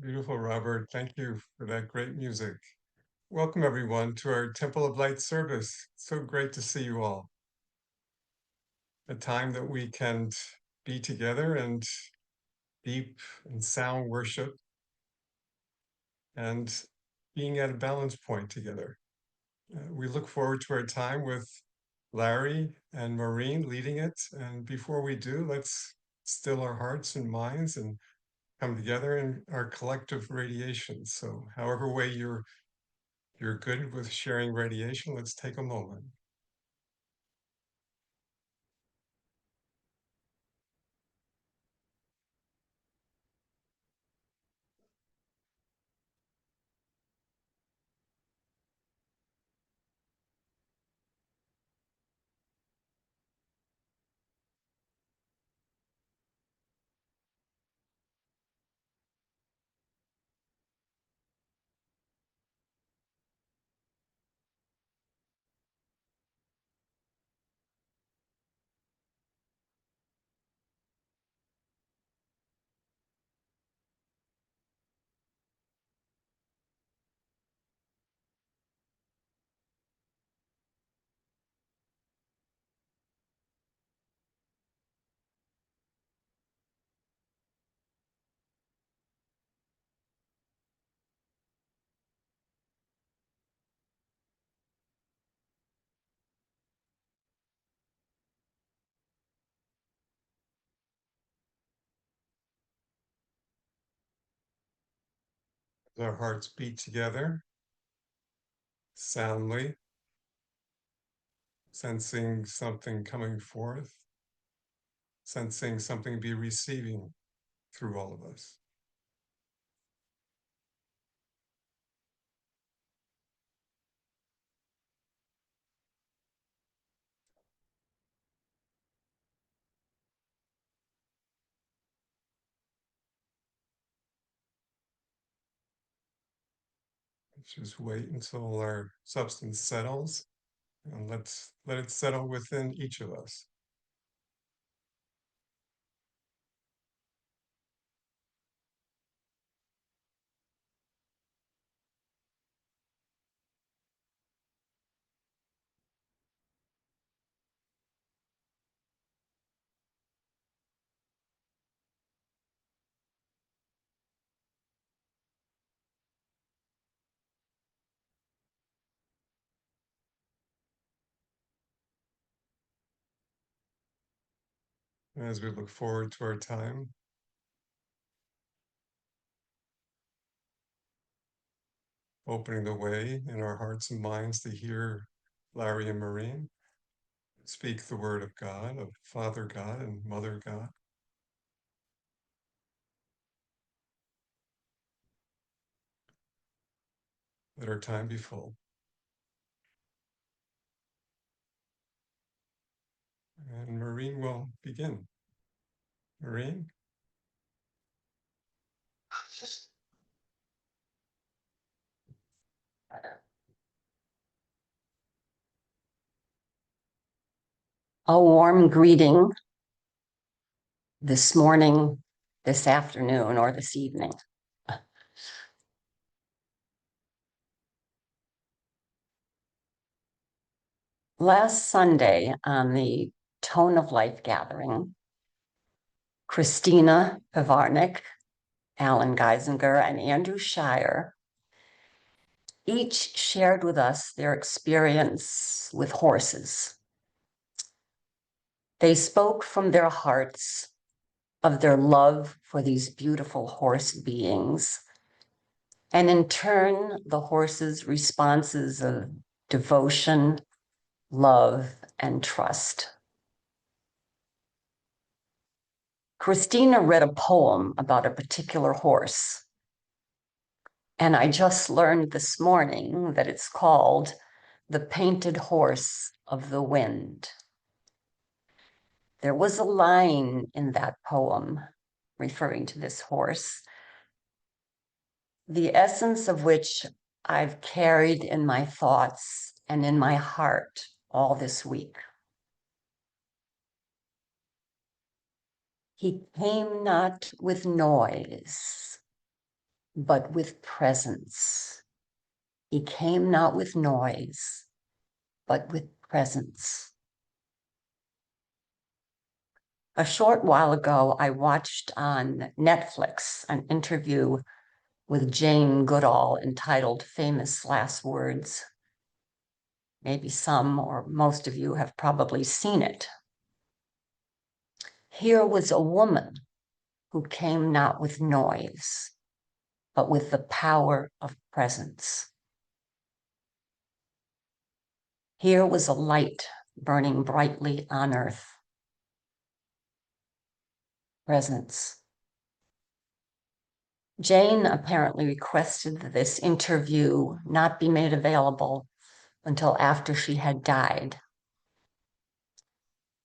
Beautiful, Robert. Thank you for that great music. Welcome, everyone, to our Temple of Light service. So great to see you all. A time that we can be together and deep and sound worship and being at a balance point together. We look forward to our time with Larry and Maureen leading it. And before we do, let's still our hearts and minds and come together in our collective radiation. So however way you're good with sharing radiation, let's take a moment. As our hearts beat together soundly, sensing something coming forth, sensing something be receiving through all of us. Let's just wait until our substance settles and let's let it settle within each of us. And as we look forward to our time, opening the way in our hearts and minds to hear Larry and Maureen speak the word of God, of Father God and Mother God. Let our time be full. And Maureen will begin. Maureen? A warm greeting this morning, this afternoon, or this evening. Last Sunday on the Tone of Life gathering, Christina Pivarnik, Alan Geisinger, and Andrew Shire each shared with us their experience with horses. They spoke from their hearts of their love for these beautiful horse beings, and in turn, the horses' responses of devotion, love, and trust. Christina read a poem about a particular horse, and I just learned this morning that it's called The Painted Horse of the Wind. There was a line in that poem referring to this horse, the essence of which I've carried in my thoughts and in my heart all this week. He came not with noise, but with presence. He came not with noise, but with presence. A short while ago, I watched on Netflix an interview with Jane Goodall entitled Famous Last Words. Maybe some or most of you have probably seen it. Here was a woman who came not with noise, but with the power of presence. Here was a light burning brightly on earth. Presence. Jane apparently requested that this interview not be made available until after she had died.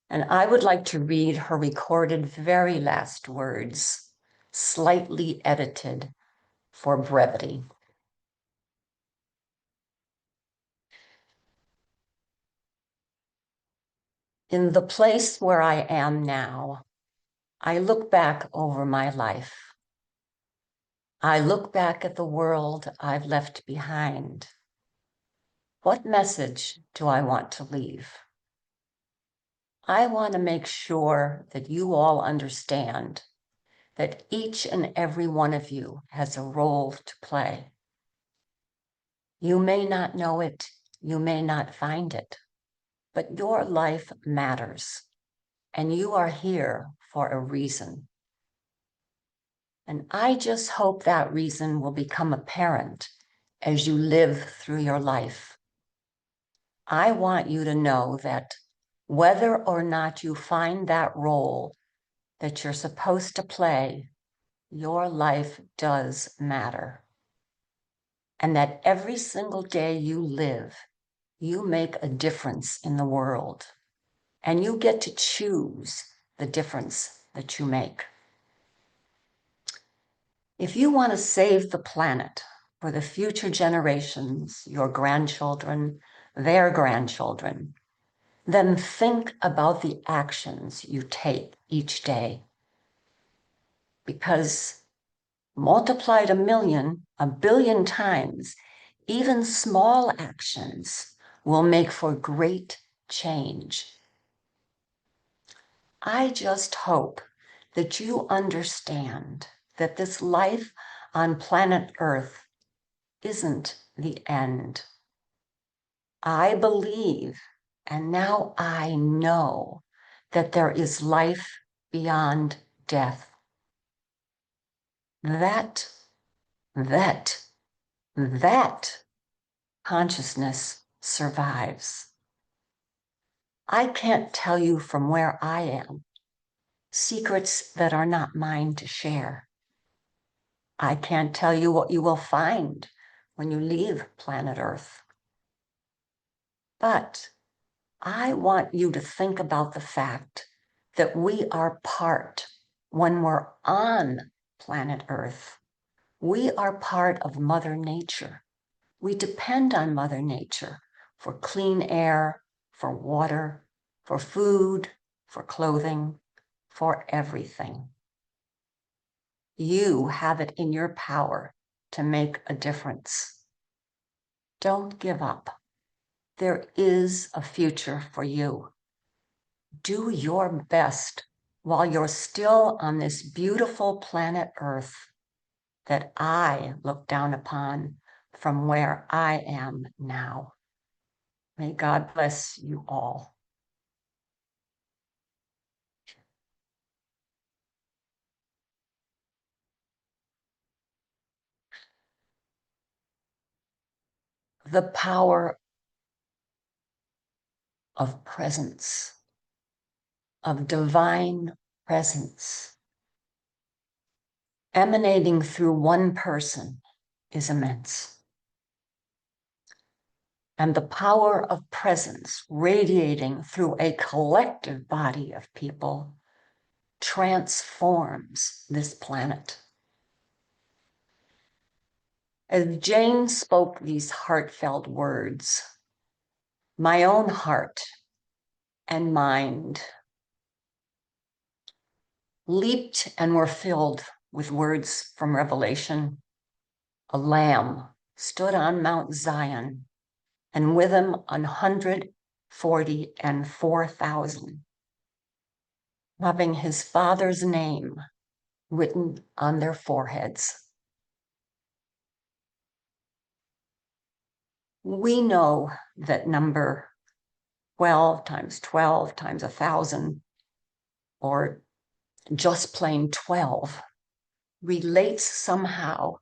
And I would like to read her recorded very last words, slightly edited for brevity. In the place where I am now, I look back over my life. I look back at the world I've left behind. What message do I want to leave? I want to make sure that you all understand that each and every one of you has a role to play. You may not know it, you may not find it, but your life matters, and you are here for a reason. And I just hope that reason will become apparent as you live through your life. I want you to know that whether or not you find that role that you're supposed to play, your life does matter. And that every single day you live, you make a difference in the world. And you get to choose the difference that you make. If you want to save the planet for the future generations, your grandchildren, their grandchildren, then think about the actions you take each day. Because multiplied a billion times, even small actions will make for great change. I just hope that you understand that this life on planet Earth isn't the end. I believe, and now I know, that there is life beyond death. That consciousness survives. I can't tell you from where I am secrets that are not mine to share. I can't tell you what you will find when you leave planet Earth. But I want you to think about the fact that we are part, when we're on planet Earth, we are part of Mother Nature. We depend on Mother Nature for clean air, for water, for food, for clothing, for everything. You have it in your power to make a difference. Don't give up. There is a future for you. Do your best while you're still on this beautiful planet Earth that I look down upon from where I am now. May God bless you all. The power of presence, of divine presence, emanating through one person is immense. And the power of presence radiating through a collective body of people transforms this planet. As Jane spoke these heartfelt words, my own heart and mind leaped and were filled with words from Revelation. a lamb stood on Mount Zion, and with him 144,000, having his father's name written on their foreheads. We know that number 12 times 1,000, or just plain 12, relates somehow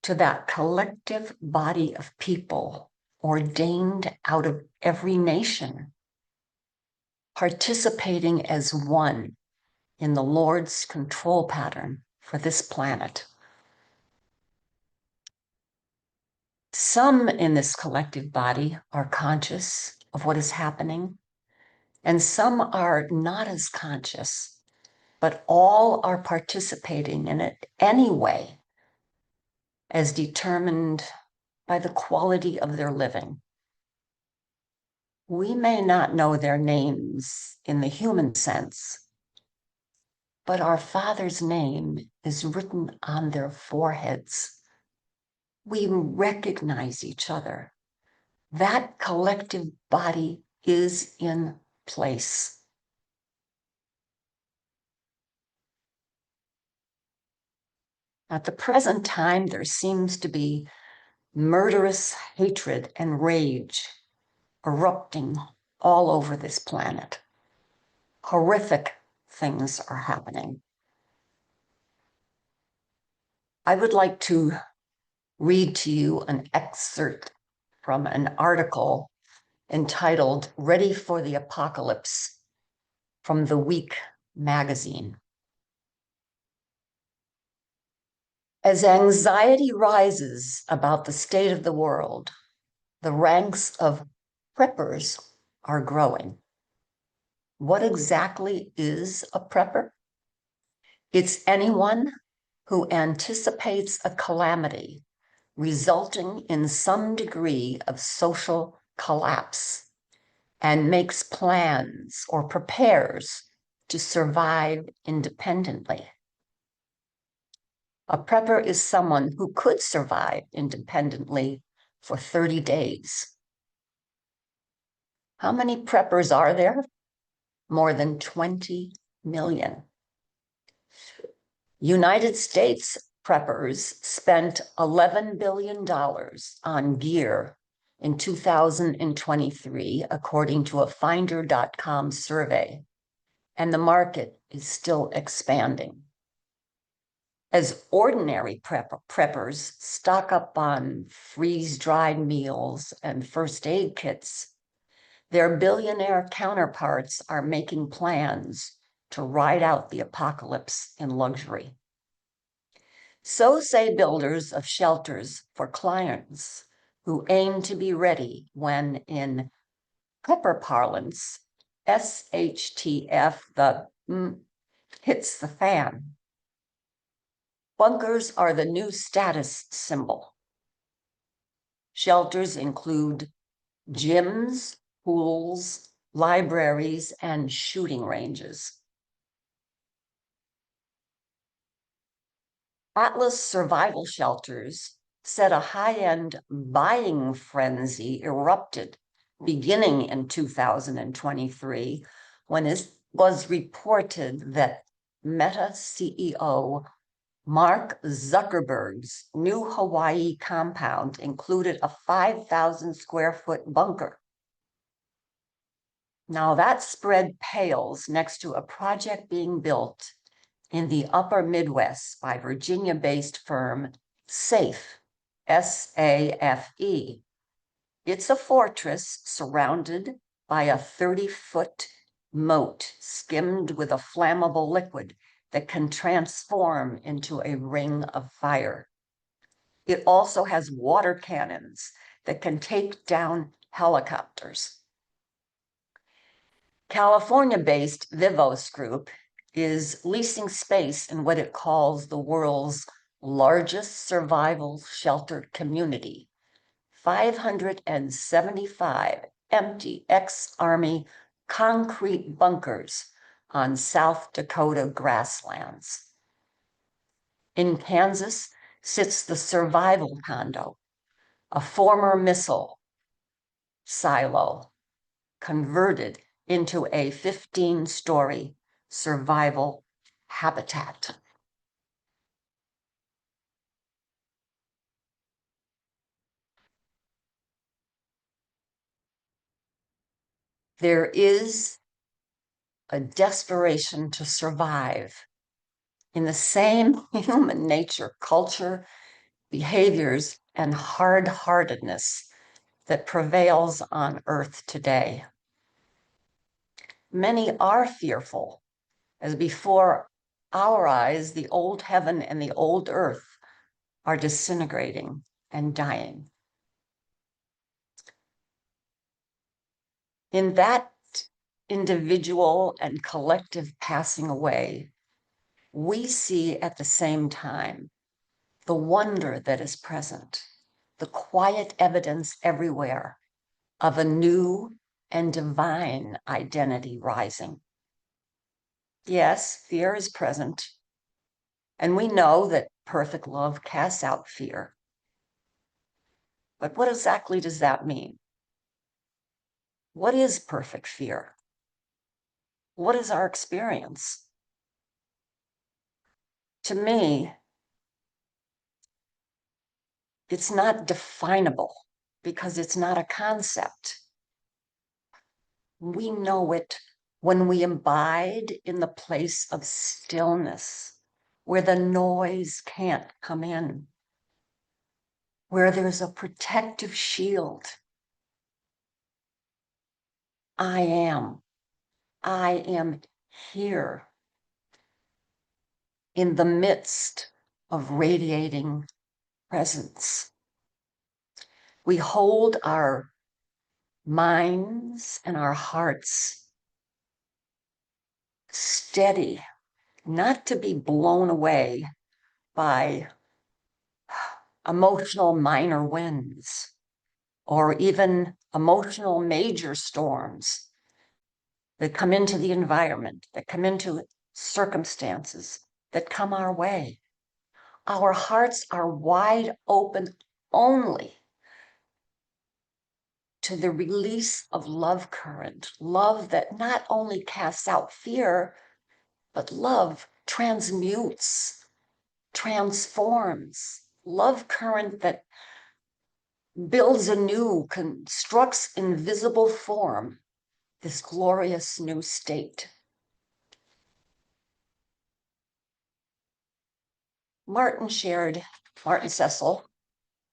to that collective body of people ordained out of every nation, participating as one in the Lord's control pattern for this planet. Some in this collective body are conscious of what is happening, and some are not as conscious, but all are participating in it anyway, as determined by the quality of their living. We may not know their names in the human sense, but our Father's name is written on their foreheads. We recognize each other. That collective body is in place. At the present time, there seems to be murderous hatred and rage erupting all over this planet. Horrific things are happening. I would like to read to you an excerpt from an article entitled "Ready for the Apocalypse" from The Week magazine. As anxiety rises about the state of the world, the ranks of preppers are growing. What exactly is a prepper? It's anyone who anticipates a calamity resulting in some degree of social collapse and makes plans or prepares to survive independently. A prepper is someone who could survive independently for 30 days. How many preppers are there? More than 20 million. United States preppers spent $11 billion on gear in 2023, according to a Finder.com survey, and the market is still expanding. As ordinary preppers stock up on freeze-dried meals and first aid kits, their billionaire counterparts are making plans to ride out the apocalypse in luxury. So say builders of shelters for clients who aim to be ready when, in prepper parlance, SHTF, hits the fan. Bunkers are the new status symbol. Shelters include gyms, pools, libraries, and shooting ranges. Atlas Survival Shelters said a high-end buying frenzy erupted beginning in 2023 when it was reported that Meta CEO Mark Zuckerberg's new Hawaii compound included a 5,000 square foot bunker. Now that spread pales next to a project being built in the upper Midwest by Virginia-based firm SAFE, S-A-F-E. It's a fortress surrounded by a 30-foot moat skimmed with a flammable liquid that can transform into a ring of fire. It also has water cannons that can take down helicopters. California-based Vivos Group is leasing space in what it calls the world's largest survival shelter community, 575 empty ex-Army concrete bunkers on South Dakota grasslands. In Kansas, sits the survival condo, a former missile silo converted into a 15-story survival habitat. There is a desperation to survive in the same human nature, culture, behaviors, and hard-heartedness that prevails on Earth today. Many are fearful, as before our eyes, the old heaven and the old earth are disintegrating and dying. In that individual and collective passing away, we see at the same time the wonder that is present, the quiet evidence everywhere of a new and divine identity rising. Yes, fear is present, and we know that perfect love casts out fear. But what exactly does that mean? What is perfect fear? What is our experience? To me, it's not definable because it's not a concept. We know it when we abide in the place of stillness, where the noise can't come in, where there's a protective shield. I am here in the midst of radiating presence. We hold our minds and our hearts steady, not to be blown away by emotional minor winds or even emotional major storms that come into the environment, that come into circumstances that come our way. Our hearts are wide open only to the release of love current, love that not only casts out fear, but love transmutes, transforms, love current that builds anew, constructs invisible form, this glorious new state. Martin Cecil,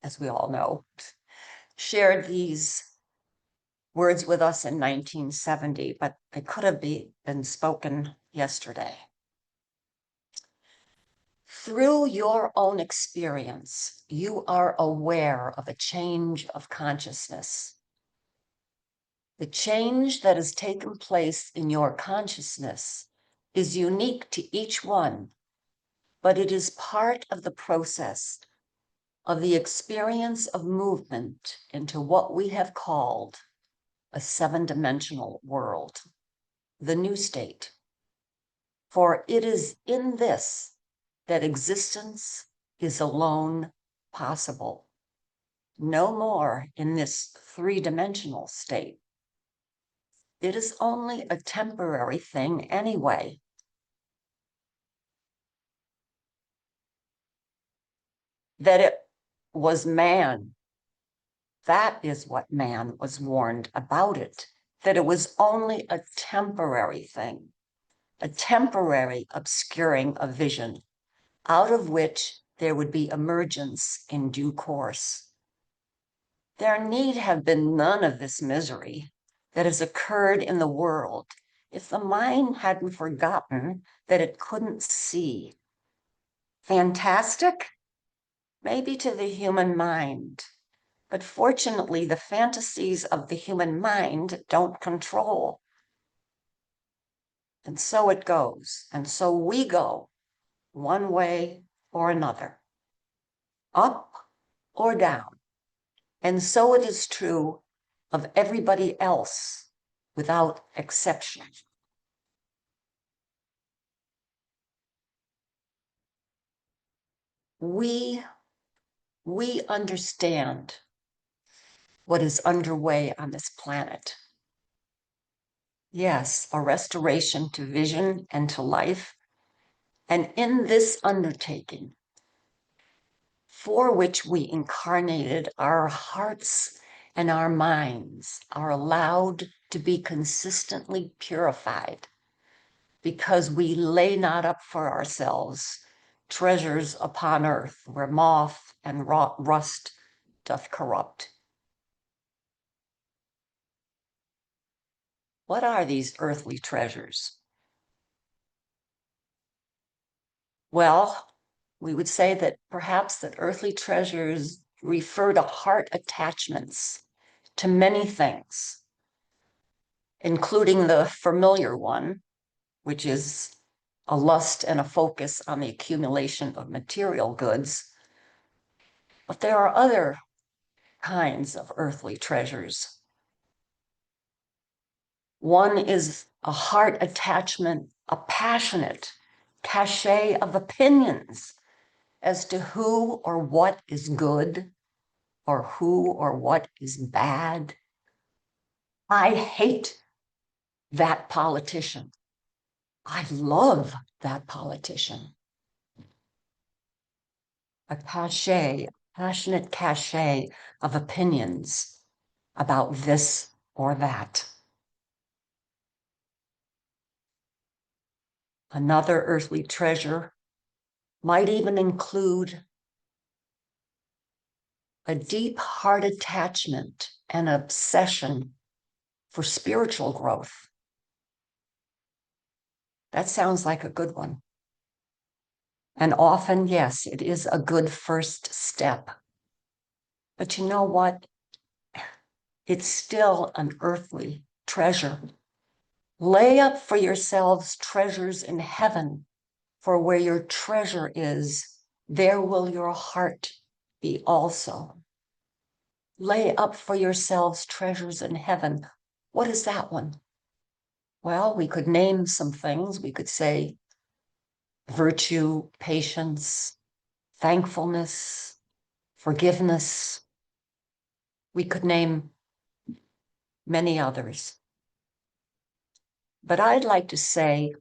as we all know, shared these words with us in 1970, but they could have been spoken yesterday. Through your own experience, you are aware of a change of consciousness. The change that has taken place in your consciousness is unique to each one, but it is part of the process of the experience of movement into what we have called a seven-dimensional world, the new state. For it is in this that existence is alone possible. No more in this three-dimensional state. It is only a temporary thing anyway. That it was man, that is what man was warned about it, that it was only a temporary thing, a temporary obscuring of vision, out of which there would be emergence in due course. There need have been none of this misery that has occurred in the world if the mind hadn't forgotten that it couldn't see. Fantastic? Maybe to the human mind, but fortunately the fantasies of the human mind don't control. And so it goes, and so we go, one way or another, up or down. And so it is true of everybody else without exception. We we understand what is underway on this planet. Yes, a restoration to vision and to life. And in this undertaking, for which we incarnated, our hearts and our minds are allowed to be consistently purified, because we lay not up for ourselves treasures upon earth where moth and rust doth corrupt. What are these earthly treasures? Well, we would say that perhaps that earthly treasures refer to heart attachments to many things, including the familiar one, which is a lust and a focus on the accumulation of material goods. But there are other kinds of earthly treasures. One is a heart attachment, a passionate cachet of opinions as to who or what is good or who or what is bad. I hate that politician. I love that politician. A cachet, passionate cachet of opinions about this or that. Another earthly treasure might even include a deep heart attachment and obsession for spiritual growth. That sounds like a good one. And often, yes, it is a good first step. But you know what? It's still an earthly treasure. Lay up for yourselves treasures in heaven, for where your treasure is, there will your heart be also. Lay up for yourselves treasures in heaven. What is that one? Well, we could name some things. We could say virtue, patience, thankfulness, forgiveness. We could name many others. But I'd like to say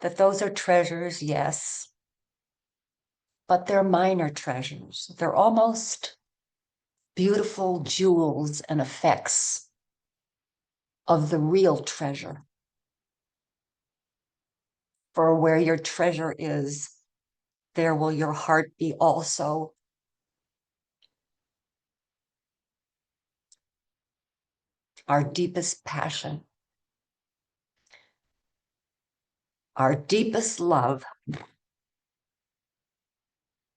that those are treasures, yes, but they're minor treasures. They're almost beautiful jewels and effects of the real treasure. For where your treasure is, there will your heart be also. Our deepest passion, our deepest love,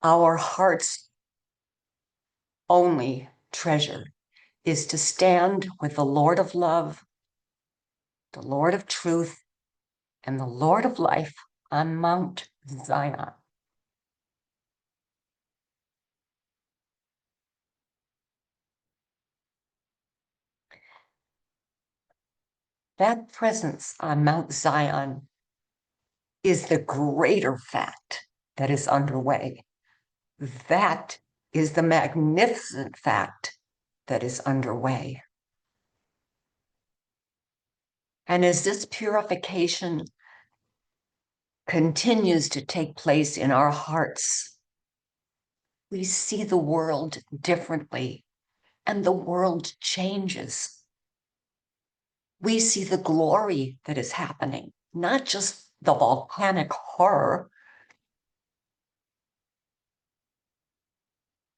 our heart's only treasure is to stand with the Lord of love, the Lord of truth, and the Lord of life on Mount Zion. That presence on Mount Zion is the greater fact that is underway. That is the magnificent fact that is underway. And as this purification continues to take place in our hearts, we see the world differently, and the world changes. We see the glory that is happening, not just the volcanic horror.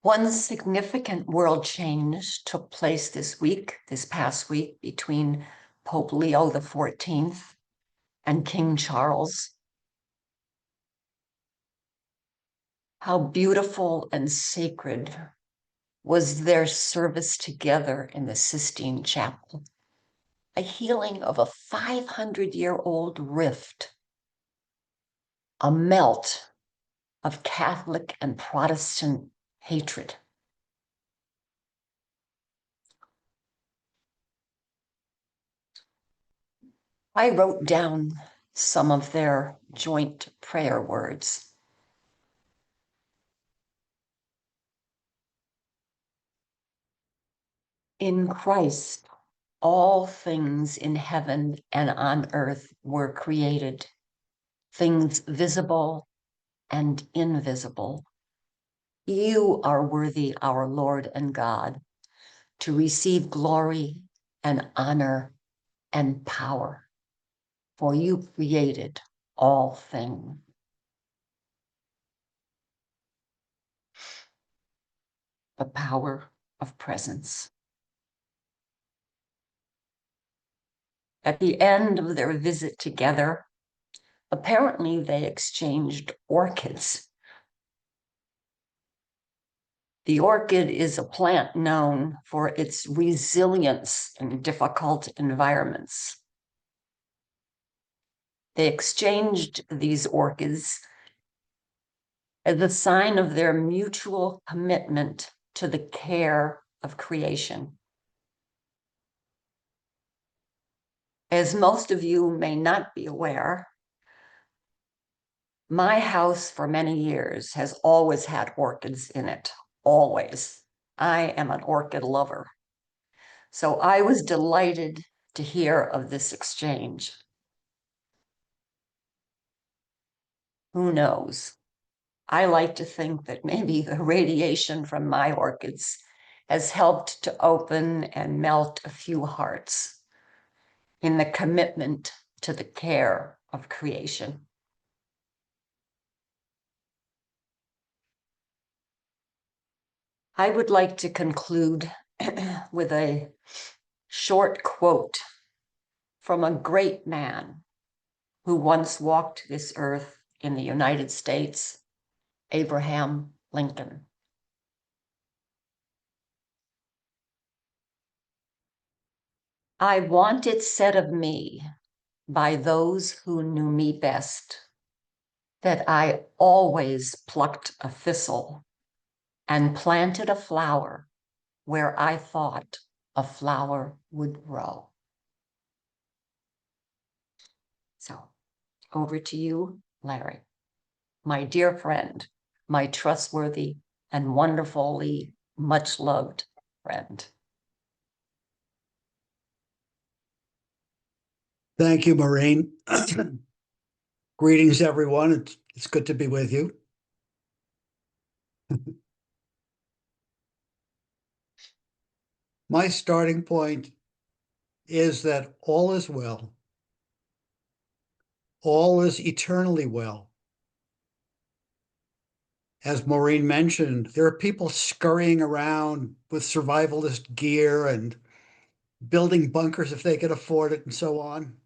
One significant world change took place this past week, between Pope Leo XIV and King Charles. How beautiful and sacred was their service together in the Sistine Chapel, a healing of a 500-year-old rift, a melt of Catholic and Protestant hatred. I wrote down some of their joint prayer words. In Christ, all things in heaven and on earth were created, things visible and invisible. You are worthy, our Lord and God, to receive glory and honor and power, for you created all things. The power of presence. At the end of their visit together, apparently they exchanged orchids. The orchid is a plant known for its resilience in difficult environments. They exchanged these orchids as a sign of their mutual commitment to the care of creation. As most of you may not be aware, my house for many years has always had orchids in it, always. I am an orchid lover. So I was delighted to hear of this exchange. Who knows? I like to think that maybe the radiation from my orchids has helped to open and melt a few hearts in the commitment to the care of creation. I would like to conclude with a short quote from a great man who once walked this earth in the United States, Abraham Lincoln. I want it said of me by those who knew me best that I always plucked a thistle and planted a flower where I thought a flower would grow. So over to you, Larry, my dear friend, my trustworthy and wonderfully much loved friend. Thank you, Maureen. Greetings, everyone. It's good to be with you. My starting point is that all is well. All is eternally well. As Maureen mentioned, there are people scurrying around with survivalist gear and building bunkers if they can afford it and so on.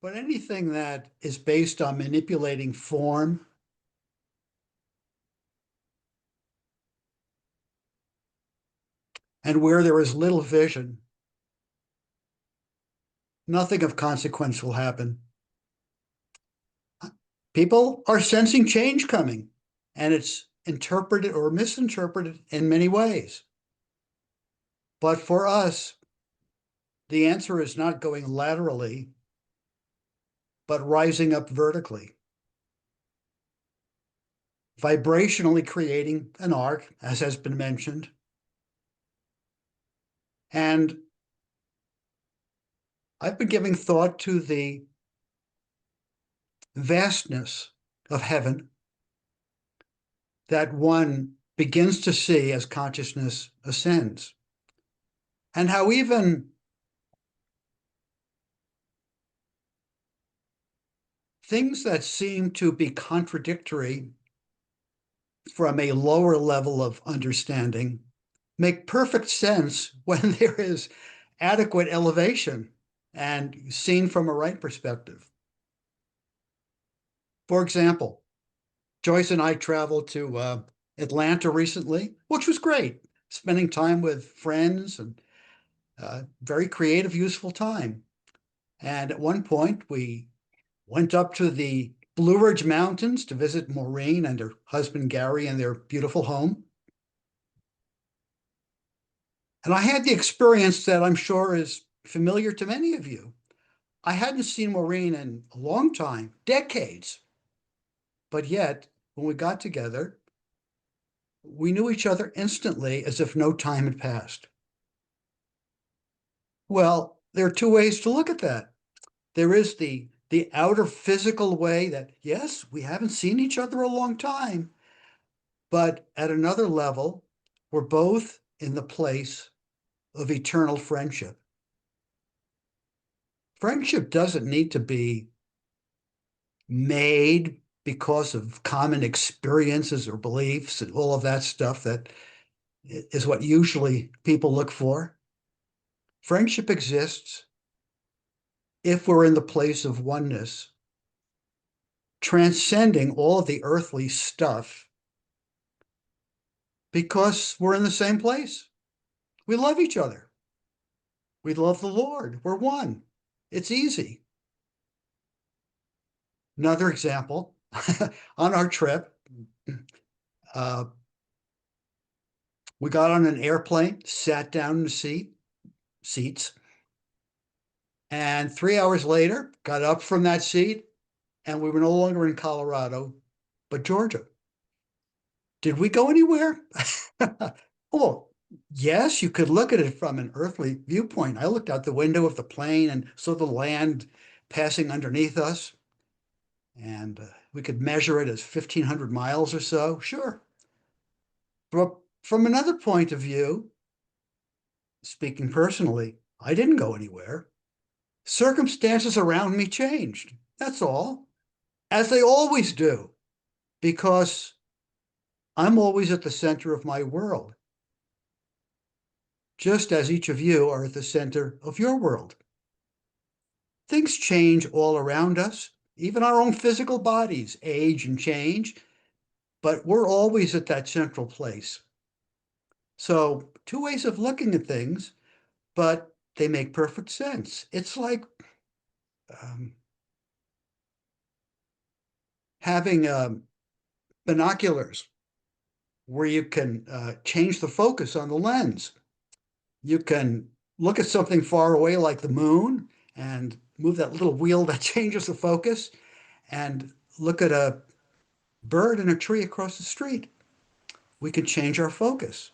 But anything that is based on manipulating form and where there is little vision, nothing of consequence will happen. People are sensing change coming, and it's interpreted or misinterpreted in many ways. But for us, the answer is not going laterally, but rising up vertically, vibrationally creating an arc, as has been mentioned. And I've been giving thought to the vastness of heaven that one begins to see as consciousness ascends, and how even things that seem to be contradictory from a lower level of understanding make perfect sense when there is adequate elevation and seen from a right perspective. For example, Joyce and I traveled to Atlanta recently, which was great, spending time with friends and very creative, useful time. And at one point, we went up to the Blue Ridge Mountains to visit Maureen and her husband Gary in their beautiful home. And I had the experience that I'm sure is familiar to many of you. I hadn't seen Maureen in a long time, decades. But yet, when we got together, we knew each other instantly as if no time had passed. Well, there are two ways to look at that. There is the outer physical way that, yes, we haven't seen each other a long time, but at another level, we're both in the place of eternal friendship. Friendship doesn't need to be made because of common experiences or beliefs and all of that stuff that is what usually people look for. Friendship exists if we're in the place of oneness, transcending all of the earthly stuff because we're in the same place. We love each other. We love the Lord. We're one. It's easy. Another example, on our trip, uh, we got on an airplane, sat down in the seats, and 3 hours later, got up from that seat, and we were no longer in Colorado, but Georgia. Did we go anywhere? Oh, yes, you could look at it from an earthly viewpoint. I looked out the window of the plane and saw the land passing underneath us, and we could measure it as 1,500 miles or so. Sure. But from another point of view, speaking personally, I didn't go anywhere. Circumstances around me changed. That's all, as they always do, because I'm always at the center of my world, just as each of you are at the center of your world. Things change all around us, even our own physical bodies age and change, but we're always at that central place. So, two ways of looking at things, but they make perfect sense. It's like having binoculars where you can change the focus on the lens. You can look at something far away like the moon and move that little wheel that changes the focus and look at a bird in a tree across the street. We can change our focus.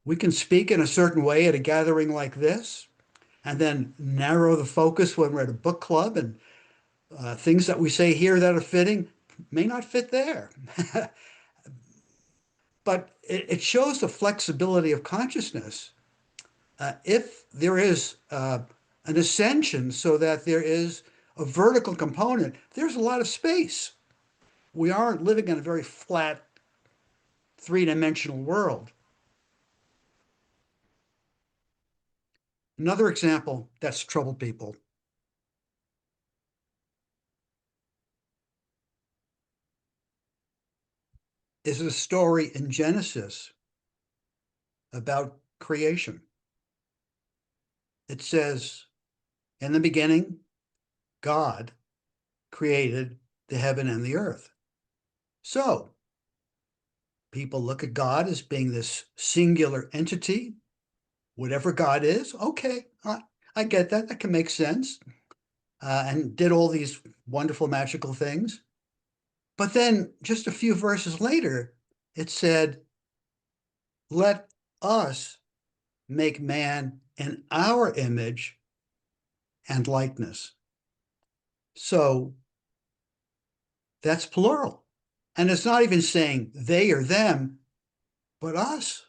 We can speak in a certain way at a gathering like this and then narrow the focus when we're at a book club, and things that we say here that are fitting may not fit there. But it shows the flexibility of consciousness. If there is an ascension so that there is a vertical component, there's a lot of space. We aren't living in a very flat, three-dimensional world. Another example that's troubled people is a story in Genesis about creation. It says, in the beginning, God created the heaven and the earth. So, people look at God as being this singular entity. Whatever God is, okay, I get that. That can make sense. And did all these wonderful magical things. But then just a few verses later, it said, let us make man in our image and likeness. So that's plural. And it's not even saying they or them, but us,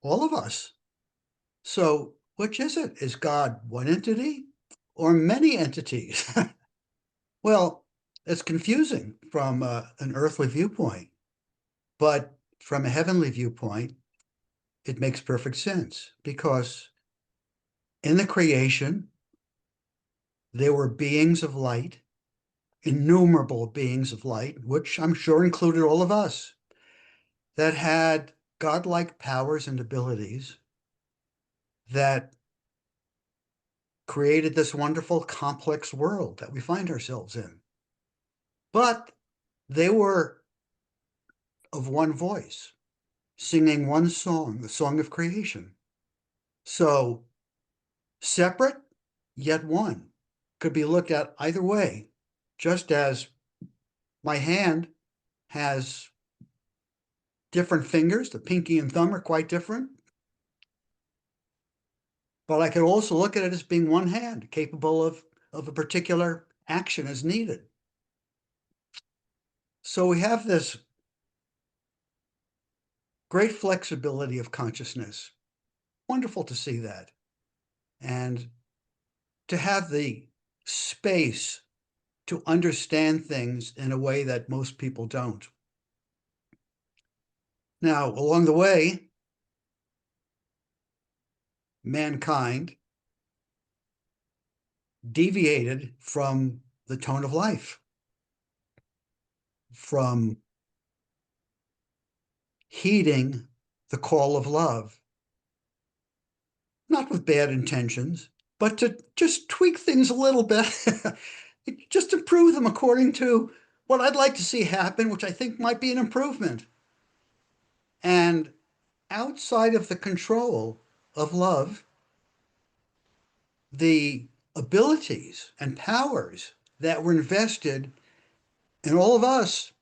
all of us. So which is it? Is God one entity or many entities? Well, it's confusing from an earthly viewpoint, but from a heavenly viewpoint, it makes perfect sense because in the creation, there were beings of light, innumerable beings of light, which I'm sure included all of us, that had godlike powers and abilities that created this wonderful complex world that we find ourselves in. But they were of one voice, singing one song, the song of creation. So separate, yet one, could be looked at either way, just as my hand has different fingers. The pinky and thumb are quite different. But I could also look at it as being one hand, capable of a particular action as needed. So we have this great flexibility of consciousness. Wonderful to see that. And to have the space to understand things in a way that most people don't. Now, along the way, mankind deviated from the tone of life, from heeding the call of love, not with bad intentions, but to just tweak things a little bit, just improve them according to what I'd like to see happen, which I think might be an improvement. And outside of the control of love, the abilities and powers that were invested in all of us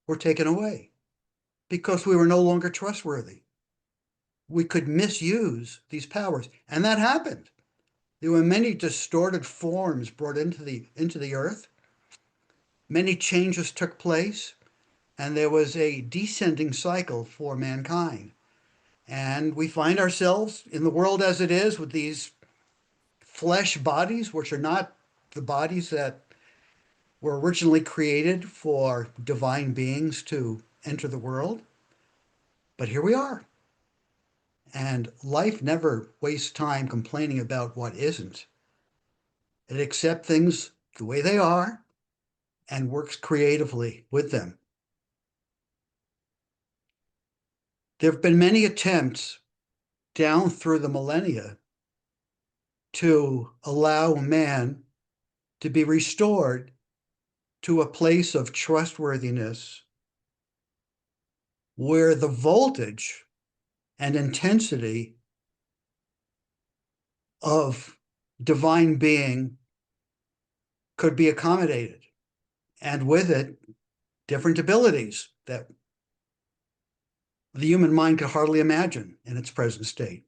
were taken away because we were no longer trustworthy. We could misuse these powers, and that happened. There were many distorted forms brought into the earth. Many changes took place, and there was a descending cycle for mankind. And we find ourselves in the world as it is with these flesh bodies, which are not the bodies that were originally created for divine beings to enter the world. But here we are. And life never wastes time complaining about what isn't. It accepts things the way they are and works creatively with them. There have been many attempts down through the millennia to allow man to be restored to a place of trustworthiness where the voltage and intensity of divine being could be accommodated, and with it, different abilities that the human mind could hardly imagine in its present state.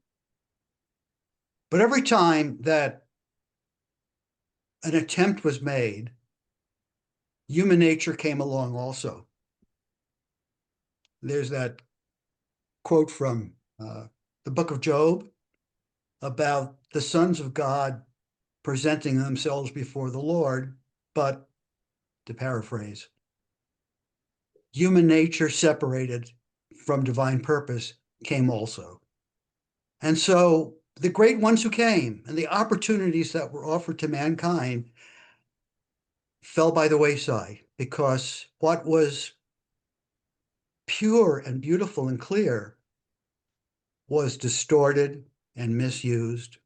But every time that an attempt was made, human nature came along also. There's that quote from the book of Job about the sons of God presenting themselves before the Lord, but, to paraphrase, human nature separated from divine purpose came also. And so the great ones who came and the opportunities that were offered to mankind fell by the wayside because what was pure and beautiful and clear was distorted and misused,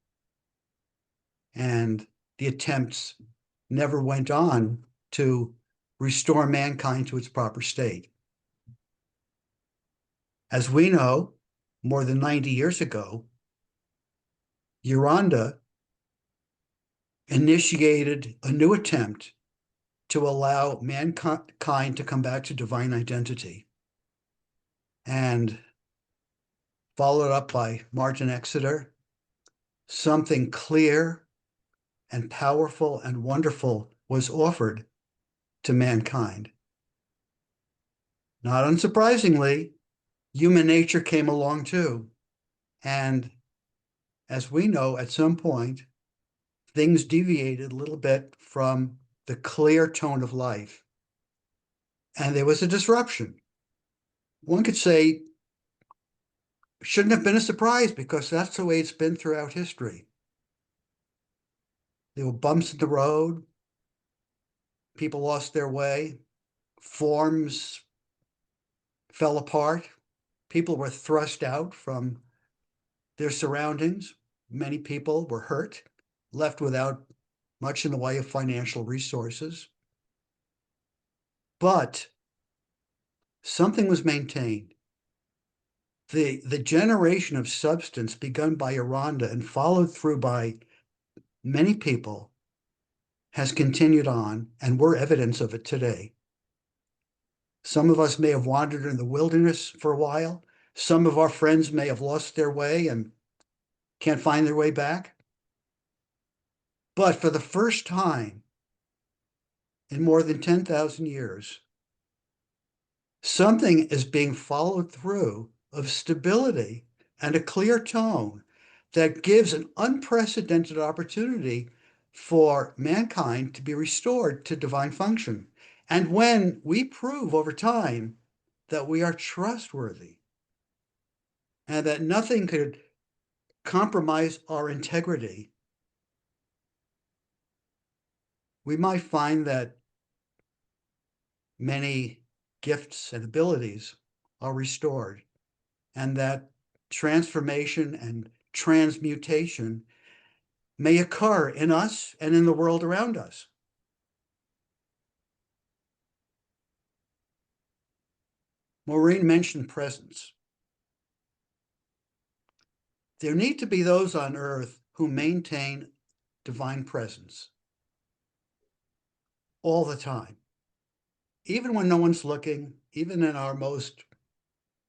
and the attempts never went on to restore mankind to its proper state. As we know, more than 90 years ago, Uranda initiated a new attempt to allow mankind to come back to divine identity, and followed up by Martin Exeter, something clear and powerful and wonderful was offered to mankind. Not unsurprisingly, human nature came along too. And as we know, at some point, things deviated a little bit from the clear tone of life. And there was a disruption. One could say, shouldn't have been a surprise because that's the way it's been throughout history. There were bumps in the road. People lost their way. Forms fell apart. People were thrust out from their surroundings. Many people were hurt, left without much in the way of financial resources. But something was maintained. The generation of substance begun by Uranda and followed through by many people has continued on, and we're evidence of it today. Some of us may have wandered in the wilderness for a while. Some of our friends may have lost their way and can't find their way back. But for the first time in more than 10,000 years, something is being followed through of stability and a clear tone that gives an unprecedented opportunity for mankind to be restored to divine function. And when we prove over time that we are trustworthy and that nothing could compromise our integrity, we might find that many gifts and abilities are restored, and that transformation and transmutation may occur in us and in the world around us. Maureen mentioned presence. There need to be those on earth who maintain divine presence all the time, even when no one's looking, even in our most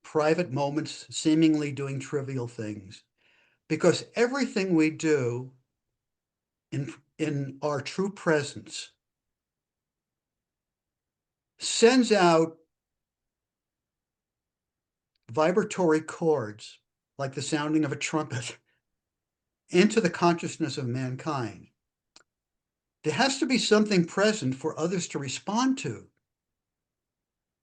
private moments, seemingly doing trivial things, because everything we do in our true presence sends out vibratory chords like the sounding of a trumpet into the consciousness of mankind. There has to be something present for others to respond to,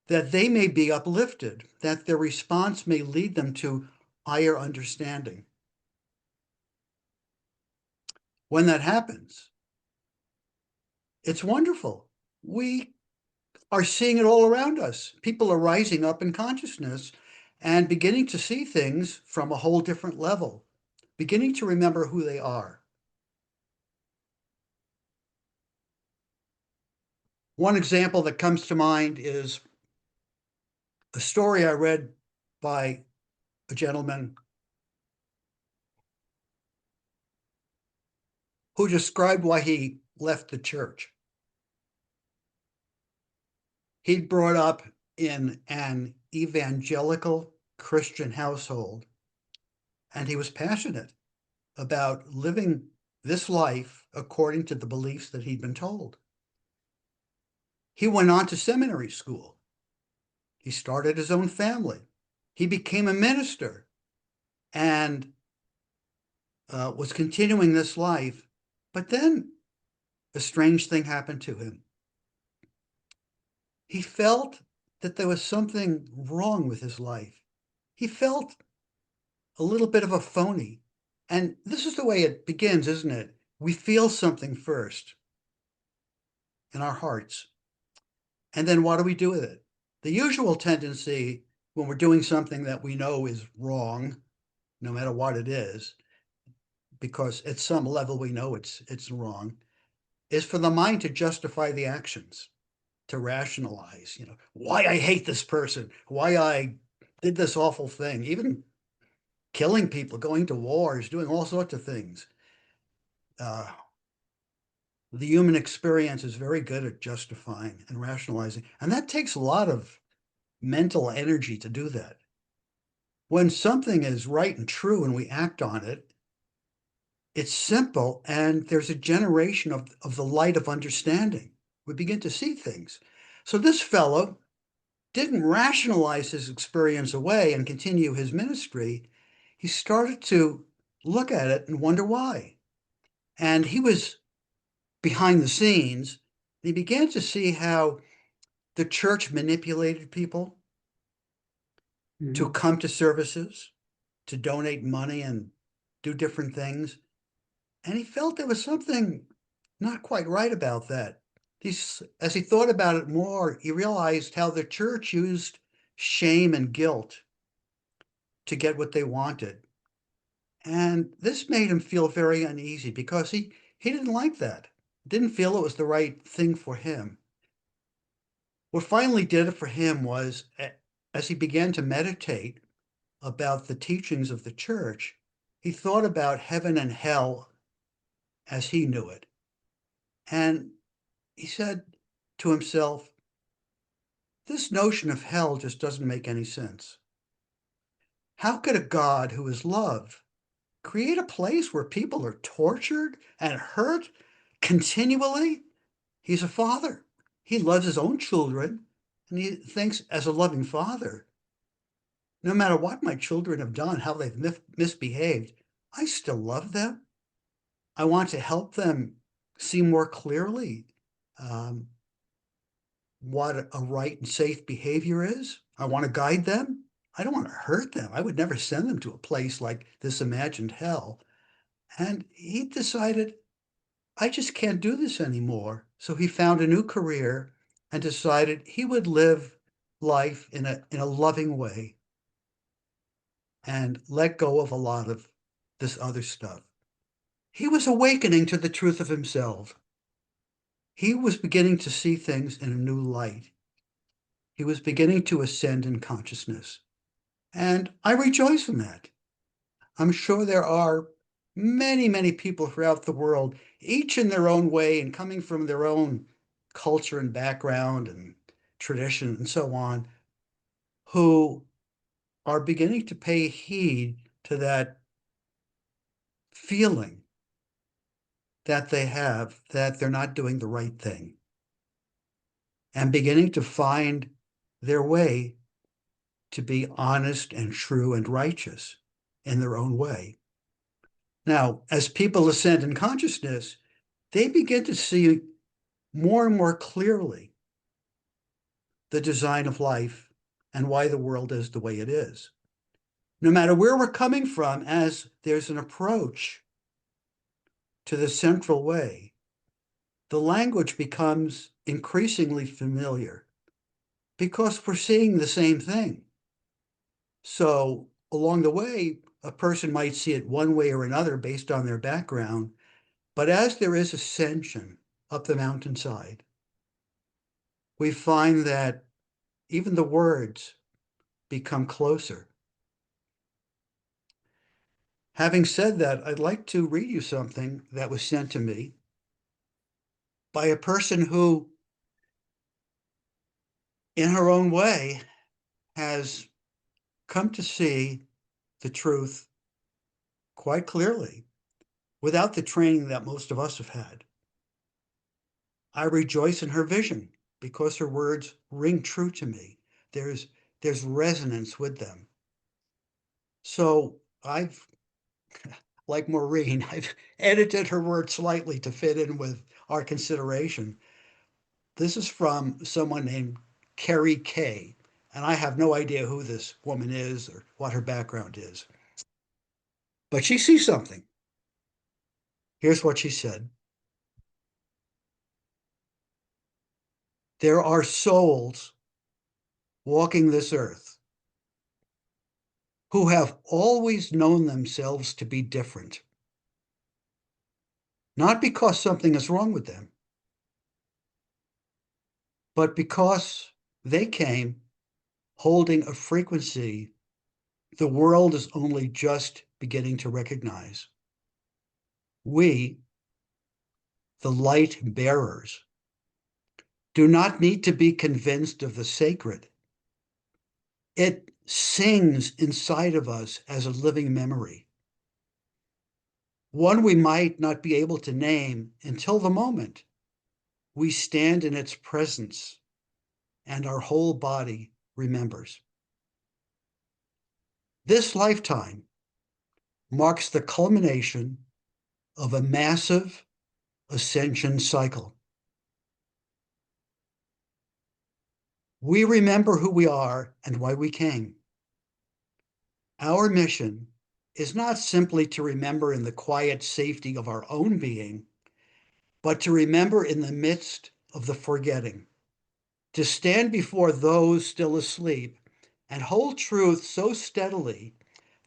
that they may be uplifted, that their response may lead them to higher understanding. When that happens, it's wonderful. We are seeing it all around us. People are rising up in consciousness and beginning to see things from a whole different level, beginning to remember who they are. One example that comes to mind is a story I read by a gentleman who described why he left the church. He'd brought up in an evangelical Christian household, and he was passionate about living this life according to the beliefs that he'd been told. He went on to seminary school. He started his own family. He became a minister and was continuing this life. But then a strange thing happened to him. He felt that there was something wrong with his life. He felt a little bit of a phony. And this is the way it begins, isn't it? We feel something first in our hearts. And then what do we do with it? The usual tendency when we're doing something that we know is wrong, no matter what it is, because at some level we know it's wrong, is for the mind to justify the actions, to rationalize, why I hate this person, why I did this awful thing, even killing people, going to wars, doing all sorts of things. The human experience is very good at justifying and rationalizing, and that takes a lot of mental energy to do that. When something is right and true and we act on it, it's simple, and there's a generation of the light of understanding. We begin to see things. So this fellow didn't rationalize his experience away and continue his ministry. He started to look at it and wonder why. And he was behind the scenes. He began to see how the church manipulated people to come to services, to donate money and do different things. And he felt there was something not quite right about that. As he thought about it more, he realized how the church used shame and guilt to get what they wanted. And this made him feel very uneasy because he didn't like that, didn't feel it was the right thing for him. What finally did it for him was, as he began to meditate about the teachings of the church, he thought about heaven and hell as he knew it. And he said to himself, This notion of hell just doesn't make any sense. How could a God who is love create a place where people are tortured and hurt continually? He's a father. He loves his own children, and he thinks, as a loving father, no matter what my children have done, how they've misbehaved, I still love them. I want to help them see more clearly what a right and safe behavior is. I want to guide them. I don't want to hurt them. I would never send them to a place like this imagined hell. And he decided, I just can't do this anymore. So he found a new career and decided he would live life in a loving way and let go of a lot of this other stuff. He was awakening to the truth of himself. He was beginning to see things in a new light. He was beginning to ascend in consciousness. And I rejoice in that. I'm sure there are many, many people throughout the world, each in their own way and coming from their own culture and background and tradition and so on, who are beginning to pay heed to that feeling that they have that they're not doing the right thing and beginning to find their way to be honest and true and righteous in their own way. Now, as people ascend in consciousness, they begin to see more and more clearly the design of life and why the world is the way it is. No matter where we're coming from, as there's an approach to the central way, the language becomes increasingly familiar because we're seeing the same thing. So along the way, a person might see it one way or another based on their background, but as there is ascension up the mountainside, we find that even the words become closer. Having said that, I'd like to read you something that was sent to me by a person who, in her own way, has come to see the truth quite clearly without the training that most of us have had. I rejoice in her vision because her words ring true to me. There's resonance with them. So I've, like Maureen, I've edited her words slightly to fit in with our consideration. This is from someone named Carrie Kay, and I have no idea who this woman is or what her background is. But she sees something. Here's what she said. There are souls walking this earth who have always known themselves to be different, not because something is wrong with them, but because they came holding a frequency the world is only just beginning to recognize. We, the light bearers, do not need to be convinced of the sacred. It sings inside of us as a living memory, one we might not be able to name until the moment we stand in its presence and our whole body remembers. This lifetime marks the culmination of a massive ascension cycle. We remember who we are and why we came. Our mission is not simply to remember in the quiet safety of our own being, but to remember in the midst of the forgetting, to stand before those still asleep and hold truth so steadily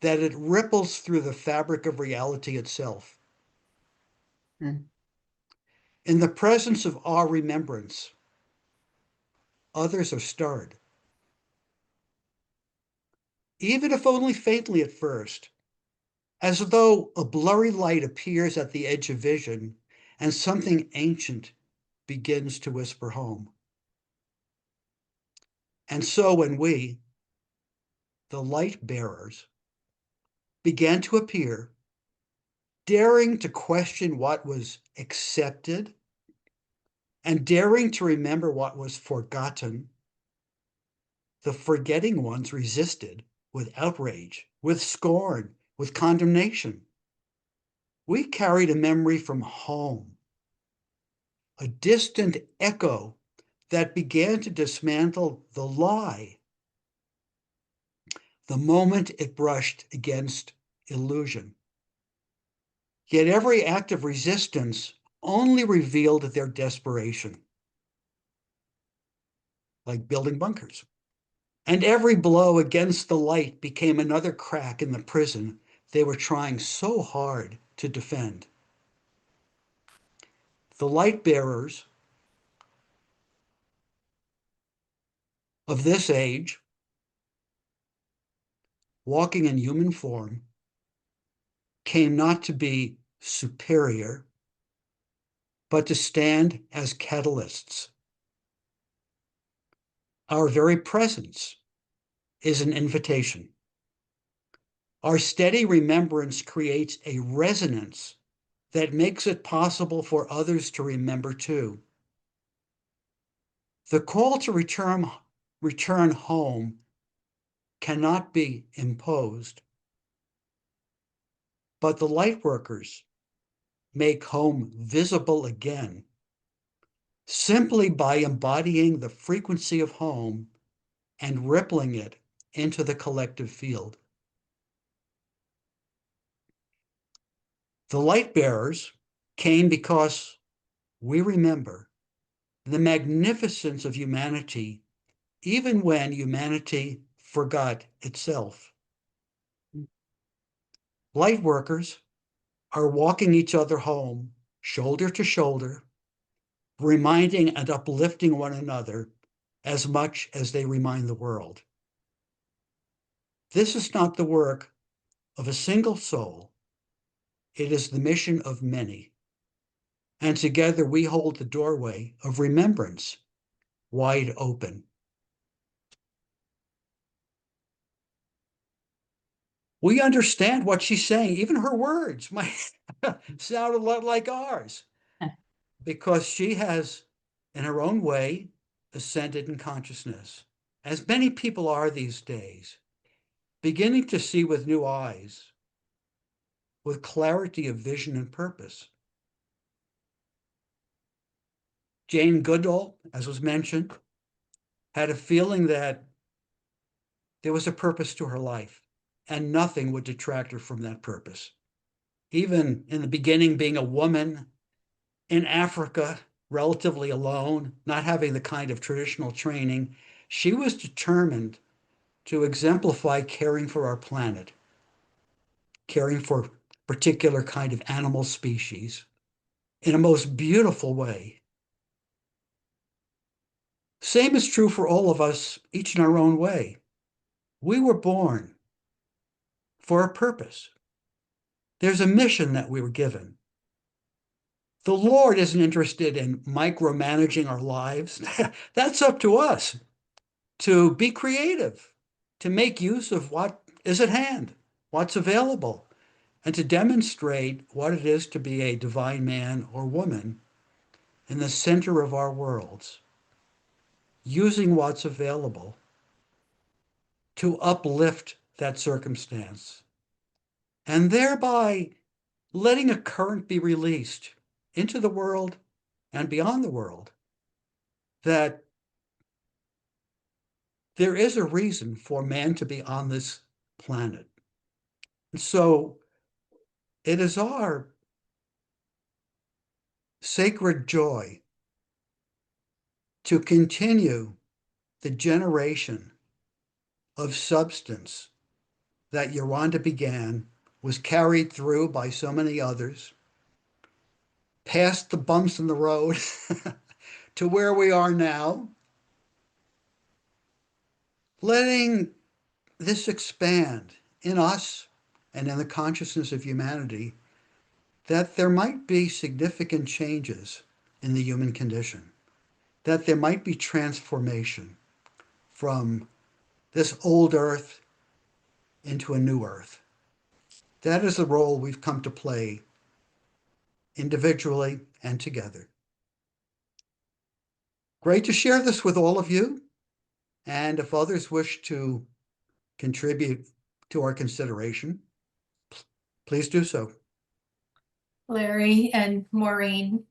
that it ripples through the fabric of reality itself. Hmm. In the presence of our remembrance, others are stirred. Even if only faintly at first, as though a blurry light appears at the edge of vision and something ancient begins to whisper home. And so when we, the light bearers, began to appear, daring to question what was accepted and daring to remember what was forgotten, the forgetting ones resisted with outrage, with scorn, with condemnation. We carried a memory from home, a distant echo that began to dismantle the lie the moment it brushed against illusion. Yet every act of resistance only revealed their desperation, like building bunkers. And every blow against the light became another crack in the prison they were trying so hard to defend. The light bearers of this age, walking in human form, came not to be superior, but to stand as catalysts. Our very presence is an invitation. Our steady remembrance creates a resonance that makes it possible for others to remember too. The call to return home cannot be imposed, but the light workers make home visible again simply by embodying the frequency of home and rippling it into the collective field. The light bearers came because we remember the magnificence of humanity, even when humanity forgot itself. Light workers are walking each other home, shoulder to shoulder, reminding and uplifting one another as much as they remind the world. This is not the work of a single soul. It is the mission of many. And together we hold the doorway of remembrance wide open. We understand what she's saying. Even her words might sound a lot like ours, because she has, in her own way, ascended in consciousness, as many people are these days, beginning to see with new eyes, with clarity of vision and purpose. Jane Goodall, as was mentioned, had a feeling that there was a purpose to her life, and nothing would detract her from that purpose. Even in the beginning, being a woman in Africa, relatively alone, not having the kind of traditional training, she was determined to exemplify caring for our planet, caring for a particular kind of animal species in a most beautiful way. Same is true for all of us, each in our own way. We were born for a purpose. There's a mission that we were given. The Lord isn't interested in micromanaging our lives. That's up to us to be creative, to make use of what is at hand, what's available, and to demonstrate what it is to be a divine man or woman in the center of our worlds, using what's available to uplift that circumstance, and thereby letting a current be released into the world and beyond the world that there is a reason for man to be on this planet. And so it is our sacred joy to continue the generation of substance that Yolanda began, was carried through by so many others, past the bumps in the road to where we are now, letting this expand in us and in the consciousness of humanity, that there might be significant changes in the human condition, that there might be transformation from this old earth into a new earth. That is the role we've come to play individually and together. Great to share this with all of you. And if others wish to contribute to our consideration, please do so. Larry and Maureen,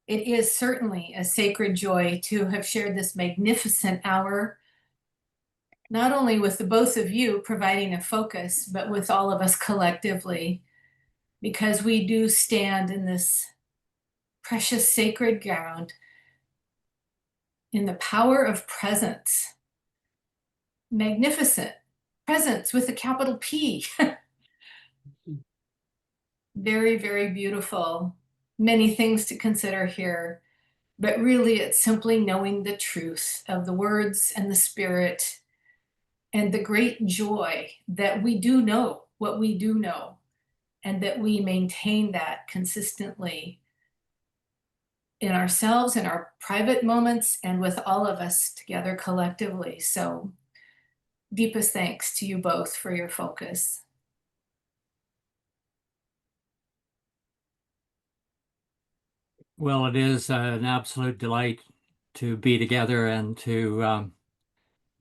it is certainly a sacred joy to have shared this magnificent hour, not only with the both of you providing a focus, but with all of us collectively, because we do stand in this precious sacred ground in the power of presence. Magnificent presence with a capital P. Very, very beautiful. Many things to consider here, but really it's simply knowing the truth of the words and the spirit and the great joy that we do know what we do know, and that we maintain that consistently in ourselves, in our private moments, and with all of us together collectively. So deepest thanks to you both for your focus. Well, it is an absolute delight to be together and to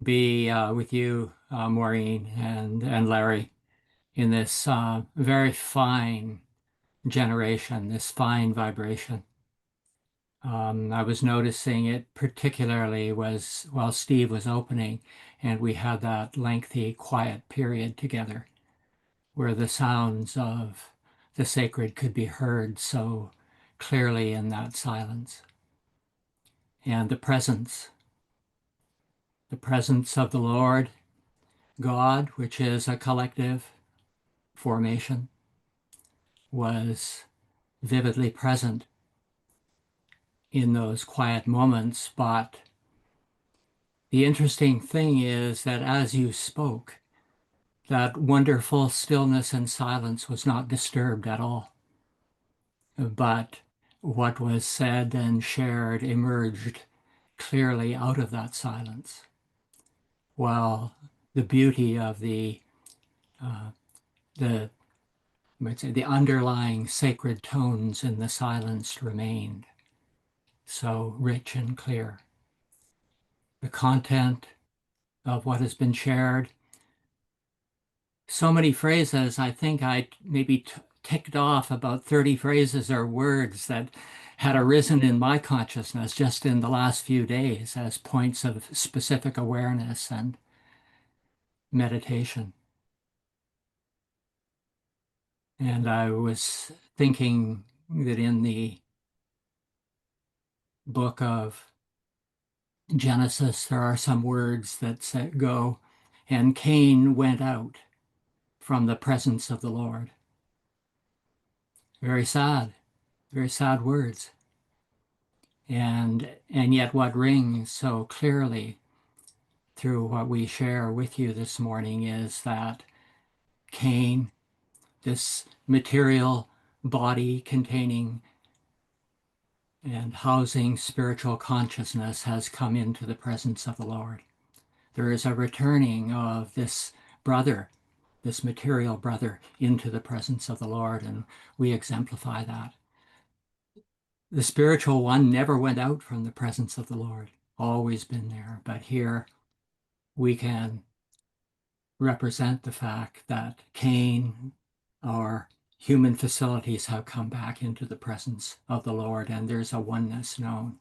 be with you, Maureen and Larry, in this very fine generation, this fine vibration. I was noticing it particularly was while Steve was opening, and we had that lengthy, quiet period together where the sounds of the sacred could be heard so clearly in that silence. And the presence of the Lord God, which is a collective formation, was vividly present in those quiet moments. But the interesting thing is that as you spoke, that wonderful stillness and silence was not disturbed at all. But what was said and shared emerged clearly out of that silence, while the beauty of the might say the underlying sacred tones in the silence remained so rich and clear. The content of what has been shared, so many phrases. I think I maybe ticked off about 30 phrases or words that had arisen in my consciousness just in the last few days as points of specific awareness and meditation. And I was thinking that in the book of Genesis, there are some words that go, and Cain went out from the presence of the Lord. Very sad words. And yet what rings so clearly through what we share with you this morning is that Cain, this material body containing and housing spiritual consciousness, has come into the presence of the Lord. There is a returning of this brother, this material brother, into the presence of the Lord, and we exemplify that. The spiritual one never went out from the presence of the Lord, always been there. But here we can represent the fact that Cain, our human facilities, have come back into the presence of the Lord, and there's a oneness known.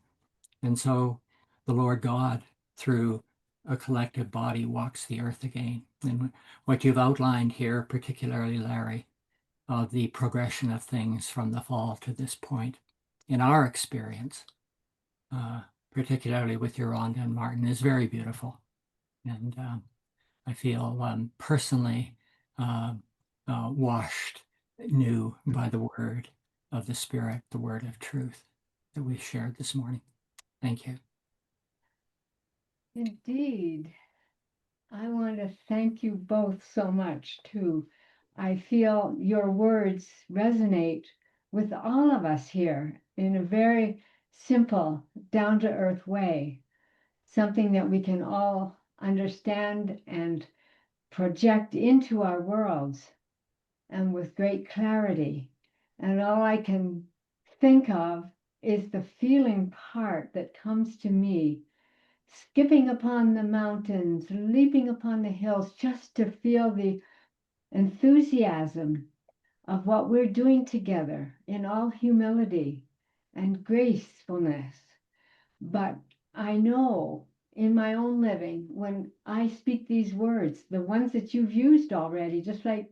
And so the Lord God, through a collective body, walks the earth again. And what you've outlined here, particularly Larry, of the progression of things from the fall to this point, in our experience, particularly with Yolanda and Martin, is very beautiful. And I feel personally washed new by the word of the Spirit, the word of truth that we've shared this morning. Thank you. Indeed. I want to thank you both so much too. I feel your words resonate with all of us here in a very simple, down-to-earth way, something that we can all understand and project into our worlds and with great clarity. And all I can think of is the feeling part that comes to me, skipping upon the mountains, leaping upon the hills, just to feel the enthusiasm of what we're doing together in all humility and gracefulness. But I know in my own living, when I speak these words, the ones that you've used already, just like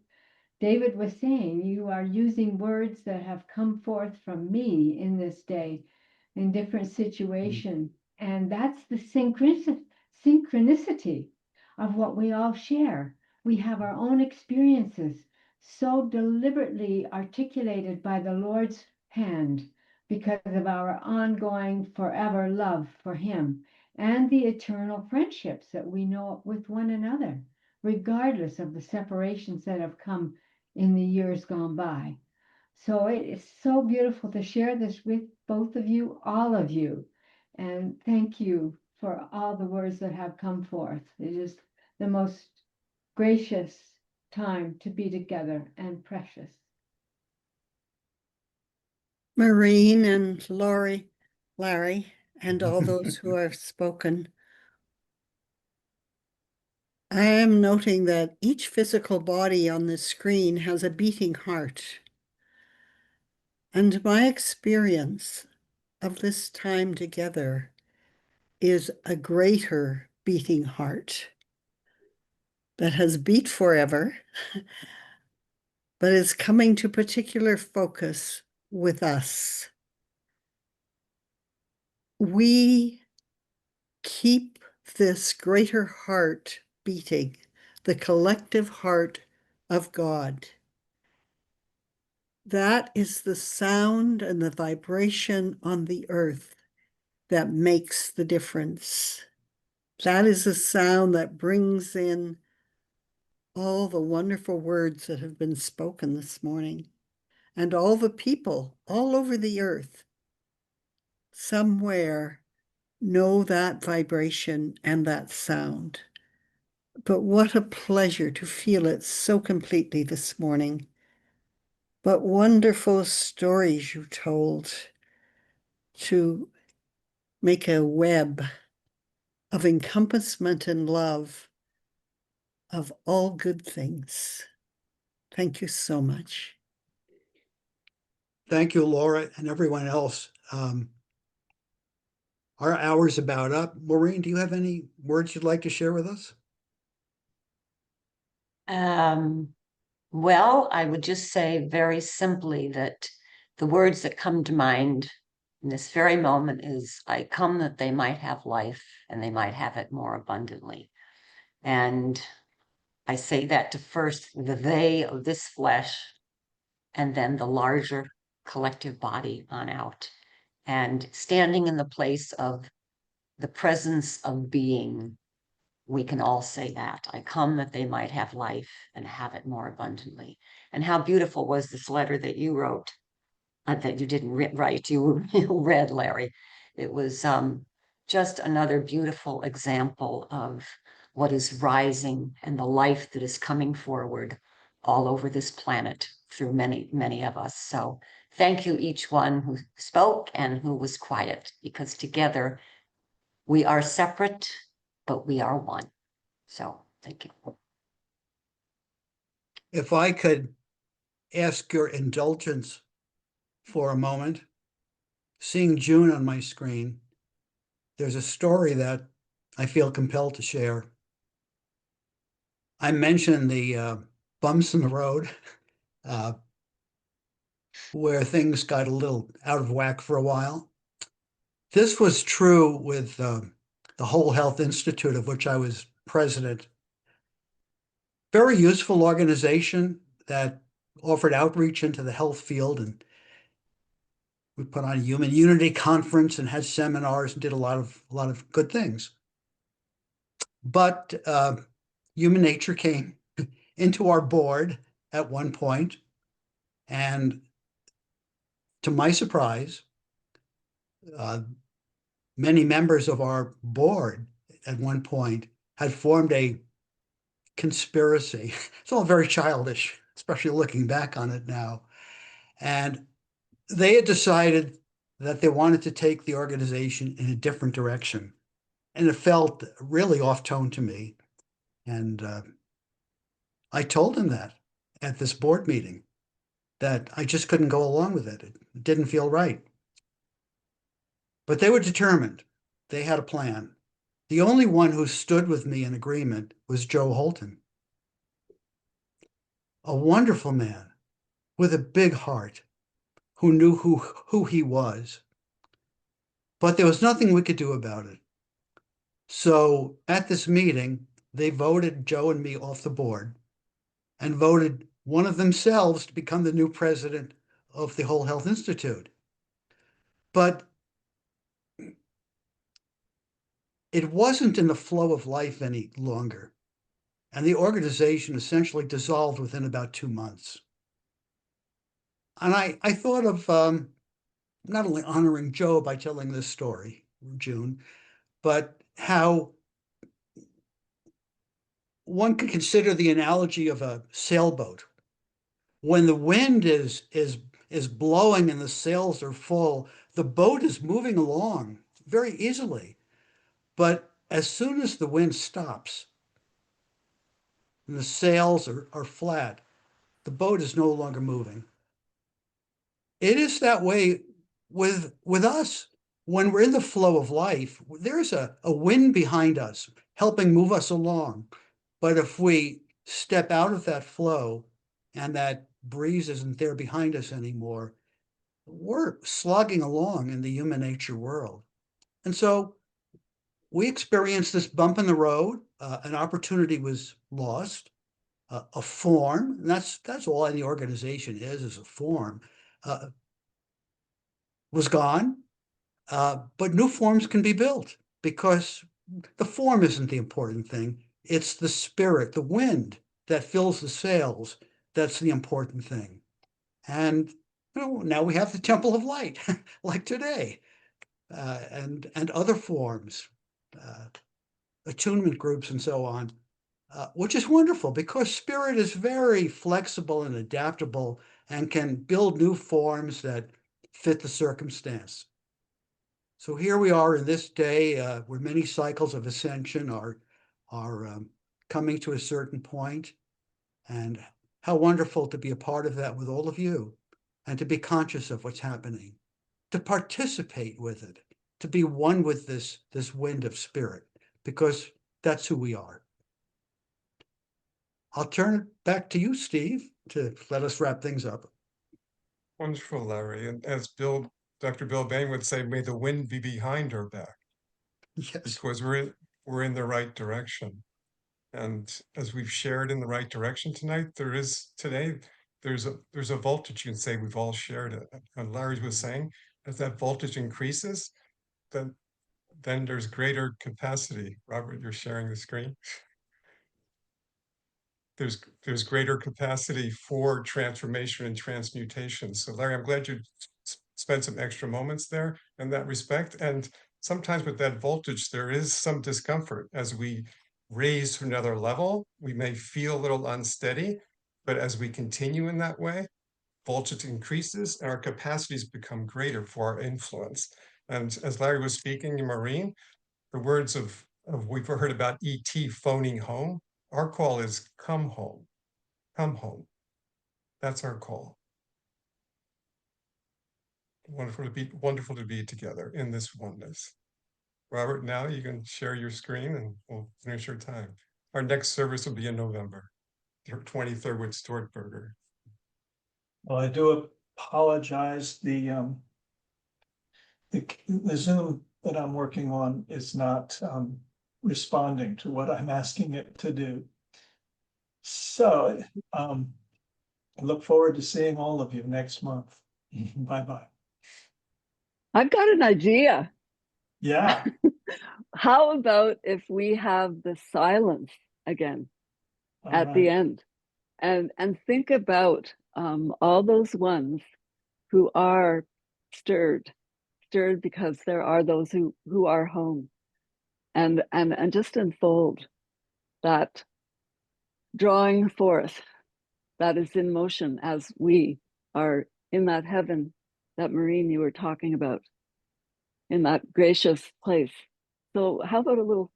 David was saying, you are using words that have come forth from me in this day in different situations. And that's the synchronicity of what we all share. We have our own experiences so deliberately articulated by the Lord's hand because of our ongoing forever love for Him and the eternal friendships that we know with one another, regardless of the separations that have come in the years gone by. So it is so beautiful to share this with both of you, all of you. And thank you for all the words that have come forth. It is the most gracious time to be together and precious. Maureen and Larry, and all those who have spoken. I am noting that each physical body on the screen has a beating heart. And my experience of this time together is a greater beating heart that has beat forever, but is coming to particular focus with us. We keep this greater heart beating, the collective heart of God. That is the sound and the vibration on the earth that makes the difference. That is a sound that brings in all the wonderful words that have been spoken this morning, and all the people all over the earth somewhere know that vibration and that sound. But what a pleasure to feel it so completely this morning. What wonderful stories you told to make a web of encompassment and love of all good things. Thank you so much. Thank you, Laura, and everyone else. Our hour's about up. Maureen, do you have any words you'd like to share with us? Well, I would just say very simply that the words that come to mind in this very moment is, I come that they might have life and they might have it more abundantly. And I say that to first the they of this flesh and then the larger collective body on out. And standing in the place of the presence of being, we can all say that. I come that they might have life and have it more abundantly. And how beautiful was this letter that you wrote, that you didn't write, you read, Larry. It was just another beautiful example of what is rising and the life that is coming forward all over this planet through many, many of us. So thank you, each one who spoke and who was quiet, because together we are separate, but we are one. So thank you. If I could ask your indulgence for a moment, seeing June on my screen, there's a story that I feel compelled to share. I mentioned the bumps in the road where things got a little out of whack for a while. This was true with the Whole Health Institute, of which I was president. Very useful organization that offered outreach into the health field, and we put on a Human Unity conference and had seminars and did a lot of good things. But human nature came into our board at one point, and to my surprise, many members of our board at one point had formed a conspiracy. It's all very childish, especially looking back on it now. And they had decided that they wanted to take the organization in a different direction. And it felt really off tone to me. And I told them that at this board meeting, that I just couldn't go along with it. It didn't feel right. But they were determined. They had a plan. The only one who stood with me in agreement was Joe Holton, a wonderful man with a big heart who knew who he was. But there was nothing we could do about it. So at this meeting, they voted Joe and me off the board and voted one of themselves to become the new president of the Whole Health Institute. But it wasn't in the flow of life any longer. And the organization essentially dissolved within about 2 months. And I thought of not only honoring Joe by telling this story, June, but how one could consider the analogy of a sailboat. When the wind is blowing and the sails are full, the boat is moving along very easily. But as soon as the wind stops and the sails are flat, the boat is no longer moving. It is that way with us. When we're in the flow of life, there's a wind behind us helping move us along. But if we step out of that flow and that breeze isn't there behind us anymore, we're slogging along in the human nature world. And so we experienced this bump in the road. An opportunity was lost. A form, and that's all any organization is a form, was gone. But new forms can be built because the form isn't the important thing. It's the spirit, the wind that fills the sails. That's the important thing. And now we have the Temple of Light, like today, and other forms, attunement groups, and so on, which is wonderful because spirit is very flexible and adaptable and can build new forms that fit the circumstance. So here we are in this day where many cycles of ascension are coming to a certain point, and how wonderful to be a part of that with all of you and to be conscious of what's happening, to participate with it, to be one with this wind of spirit, because that's who we are. I'll turn it back to you, Steve, to let us wrap things up. Wonderful, Larry. And as Dr. Bill Bain would say, may the wind be behind our back, Yes. because we're in the right direction. And as we've shared in the right direction tonight, there's a voltage, you can say we've all shared it. And Larry was saying, as that voltage increases, then there's greater capacity. Robert, you're sharing the screen. There's greater capacity for transformation and transmutation. So Larry, I'm glad you spent some extra moments there in that respect. And sometimes with that voltage, there is some discomfort as we raise to another level. We may feel a little unsteady, but as we continue in that way, voltage increases and our capacities become greater for our influence. And as Larry was speaking, Maureen, the words of we've heard about ET phoning home. Our call is come home, come home. That's our call. Wonderful to be together in this oneness. Robert, now you can share your screen and we'll finish our time. Our next service will be in November, 23rd with Stortberger. Well, I do apologize. The Zoom that I'm working on is not responding to what I'm asking it to do. So I look forward to seeing all of you next month. Bye-bye. I've got an idea. Yeah. How about if we have the silence again at the end and think about all those ones who are stirred because there are those who are home and just unfold that drawing forth that is in motion as we are in that heaven that Maureen, you were talking about, in that gracious place. So how about a little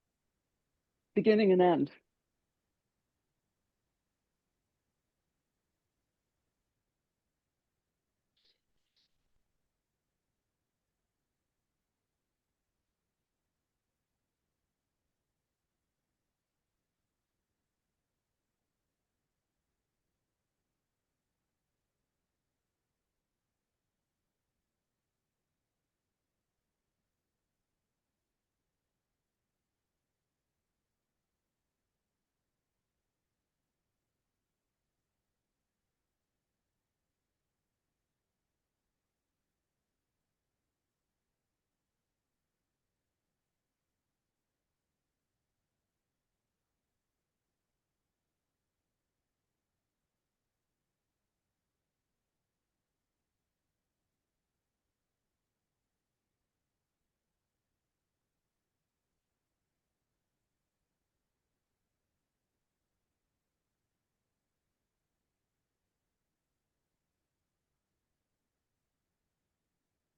beginning and end?